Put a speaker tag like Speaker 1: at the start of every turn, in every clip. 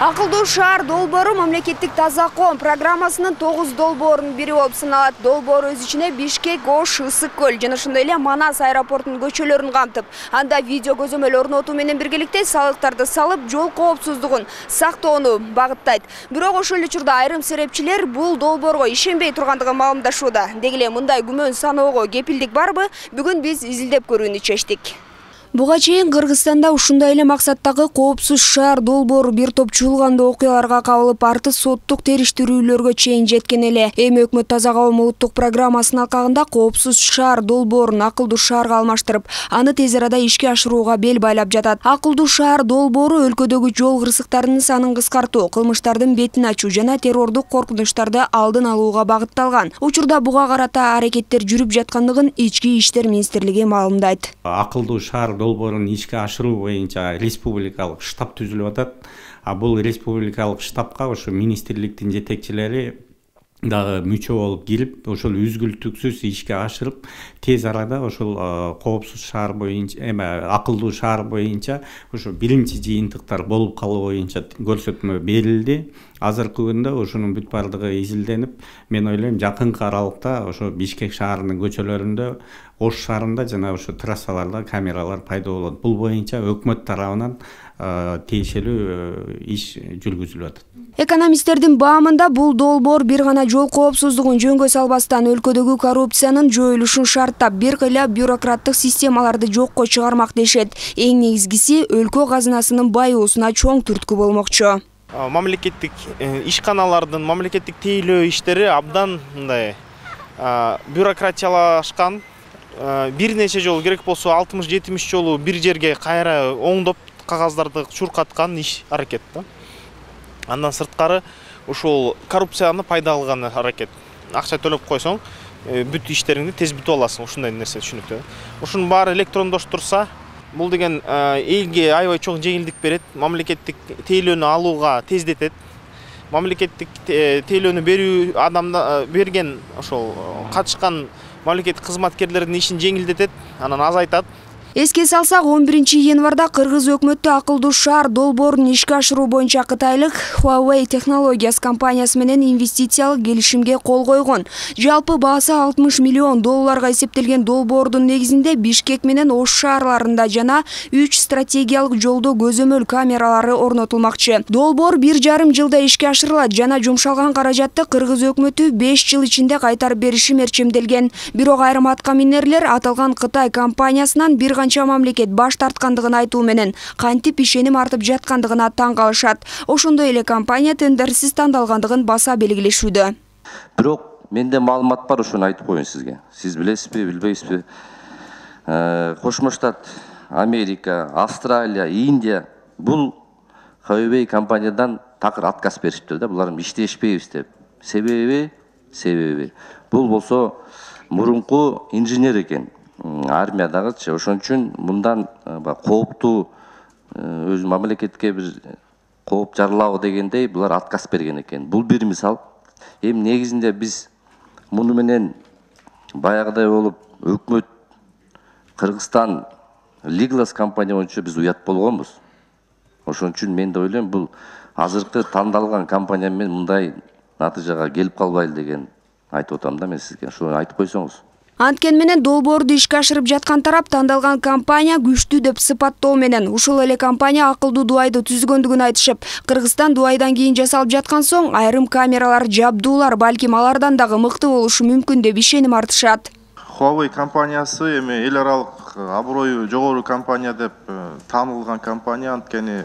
Speaker 1: Акылдуу шаар долбоору мамлекеттик таза коом программасынын 9 долбоорунун бири болуп саналат. Долбоор өз ичине Бишкек, Ош, Ысык көл жана ошондой эле Манас аэропортунун көчөлөрүн камтып, анда видео көзөмөл орнотуу менен биргеликте салыктарды салып, жол коопсуздугун сактоону багыттайт. Бирок ошол эле учурда айрым серепчилер бул долбоорго ишенбей тургандыгын маалымдашууда. Деги эле мындай күмөн саноого кепилдик барбы? Бүгүн биз изилдеп көрүүнү чечтик. Буга чейин Кыргызстанда ушундай эле максаттагы коопсуз шаар долбоору бир топ чуулгандуу окуяларга кабылып, арты соттук териштирүүлөргө чейин жеткен эле. Эми өкмөт таза коом улуттук программасынын алкагында коопсуз шаар долбоорун акылдуу шаарга алмаштырып, аны тез арада ишке ашырууга бел байлап жатат. Акылдуу шаар долбоору өлкөдөгү жол кырсыктарынын санын кыскартуу, кылмыштардын бетин ачуу жана террордук коркунучтарды алдын алууга багытталган. Учурда буга карата аракеттер жүрүп жаткандыгын Ички иштер министрлиги маалымдайт.
Speaker 2: Акылдуу шаар долбоорун ишке ашыруу боюнча республикалык штаб түзүлүп атат. Бул республикалык штабка ошо министрликтин жетекчилери дагы мүчө болуп кирип, ошол үзгүлтүксүз ишке ашырып, тез арада ошол коопсуз шаар боюнча, акылдуу шаар боюнча ошо биринчи жыйынтыктар болуп калуу боюнча көрсөтмө берилди. Азыркы күндө ошонун бүт бардыгы изилденип, мен ойлойм жакынкы аралыкта ошо Бишкек шаарынын көчөлөрүндө, Ош шаарында жана ошо трассаларда камералар пайда болот. Бул боюнча өкмөт тарабынан тиешелүү иш жүргүзүлүп атат.
Speaker 1: Экономисттердин баамында бул долбоор бир гана жол коопсуздугун жөнгө салбастан өлкөдөгү коррупциянын жоюлушун шарттап, бир кыйла бюрократтык системаларды жокко чыгармак дешет. Эң негизгиси өлкө казынасынын байуусуна чоң түрткү болмокчу.
Speaker 3: Мамлекеттик ишканалардын мамлекеттик тейлөө иштери абдан мындай бюрократиялашкан. Бир нече жолу керек болсо 60-70 жолу бир жерге кайра оңдоп кагаздарды чуркаткан иш аракет да. Андан сырткары ушул коррупцияны пайда алган аракет. Акча төлөп койсоң, бүт иштериңди тез бүтүп аласың, ушундай нерсе түшүнүктүү. Ушунун баары электрондоштурса, бул деген элге аябай чоң жеңилдик берет, мамлекеттик тейлөөнү алууга тездетет. Мамлекеттик тейлөөнү берүү адамда берген ошол катышкан мамлекеттик кызматкерлердин ишин жеңилдетет, анан азайтат.
Speaker 1: Эске салсак, 11-январда Кыргыз өкмөтү акылдуу шаар долбоорун ишке ашыруу боюнча Кытайлык Huawei Technologies компаниясы менен инвестициялык келишимге кол койгон. Жалпы баасы $60 миллион эсептелген долбоордун негизинде Бишкек менен Ош шаарларында жана 3 стратегиялык жолдо көзөмөл камералары орнотулмакчы. Долбоор 1,5 жылда ишке ашырылат жана жумшалган каражатты Кыргыз өкмөтү 5 жыл ичинде кайтарып бериши мерчемделген. Бирок айрым аткаминерлер аталган Кытай компаниясынан бир канча мамлекет баш тарткандыгын айтуу менен кантип ишеним артып жаткандыгына таң калышат. Ошондой эле компания тендерсиз тандалгандыгын баса белгилешүүдө.
Speaker 4: Бирок менде маалымат бар, ошону айтып коеюн сизге. Сиз билесизби, билбейсизби? Кошмо Штат, Америка, Австралия, Индия бул Huawei компаниядан такыр отказ беришиптир да, булар иштешпейбиз деп. Себеби бул болсо мурунку инженер экен. Армиядагычы, ошон үчүн мындан кооптуу өз мамлекетке бир кооп жарылабы дегендей булар отказ берген экен. Бул бир мисал. Эми негизинде биз муну менен баягыдай болуп өкмөт Кыргызстан Liglas компания боюнча биз уят болгонбуз. Ошон үчүн мен да ойлойм, бул азыркы тандалган компания менен мындай натыйжага келип калбайлы деген айтып атам да мен сизге. Ошону айтып койсоңуз.
Speaker 1: Анткен менен долбоорду ишке ашырып жаткан тарап тандалган компания күчтүү деп сыпаттоо менен ушул эле компания акылдуу дубайды түзгөндүгүн айтышып, Кыргызстан дубайдан кийин жасалып жаткан соң айрым камералар, жабдуулар балким алардан дагы мыкты болушу мүмкүн деп ишеним артышат.
Speaker 5: Huawei компаниясы эми эл аралык аброю жогору компания деп таанылган компания. Анткени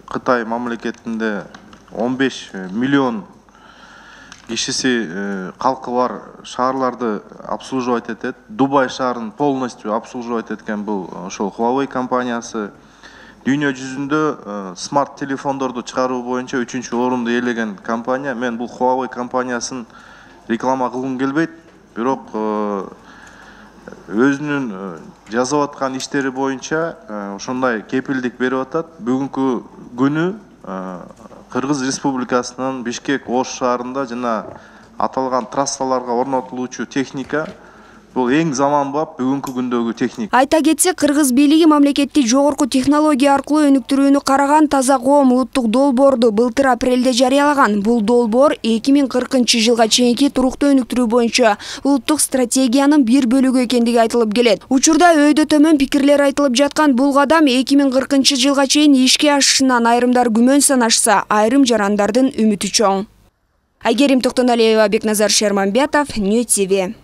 Speaker 5: Кытай мамлекетинде 15 миллион кишиси калкы бар шаарларды обслуживать этет. Дубай шаарын полностью обслуживать эткен бул ошол Huawei компаниясы. Дүйнө жүзүндө смарт телефондорду чыгаруу боюнча 3-чү орунду ээлеген компания. Мен бул Huawei компаниясын реклама кылгым келбейт, бирок өзүнүн жасап аткан иштери боюнча ошондой кепилдик берип атат. Бүгүнкү күнү Кыргыз Республикасынын Бишкек, Ош шаарында жана аталган трассаларга орнотулуучу техника Бул эң заманбап бүгүнкү күндөгү техника.
Speaker 1: Айта кетсек, Кыргыз бийлиги мамлекетти жогорку технология аркылуу өнүктүрүүнү караган Таза коом улуттук долбоорду былтыр апрелде жарыялаган. Бул долбоор 2040 жылга чейинки туруктуу өнүктүрүү боюнча улуттук стратегиянын бир бөлүгү экендиги айтылып келет. Учурда өйдө төмөн пикирлер айтылып жаткан бул кадам 2040 жылга чейин ишке ашышынан айрымдар күмөн санашса, айрым жарандардын үмүтү чоң. Айгерим Токтоналиева, Бекназар Шерманбетов, Нью ТВ.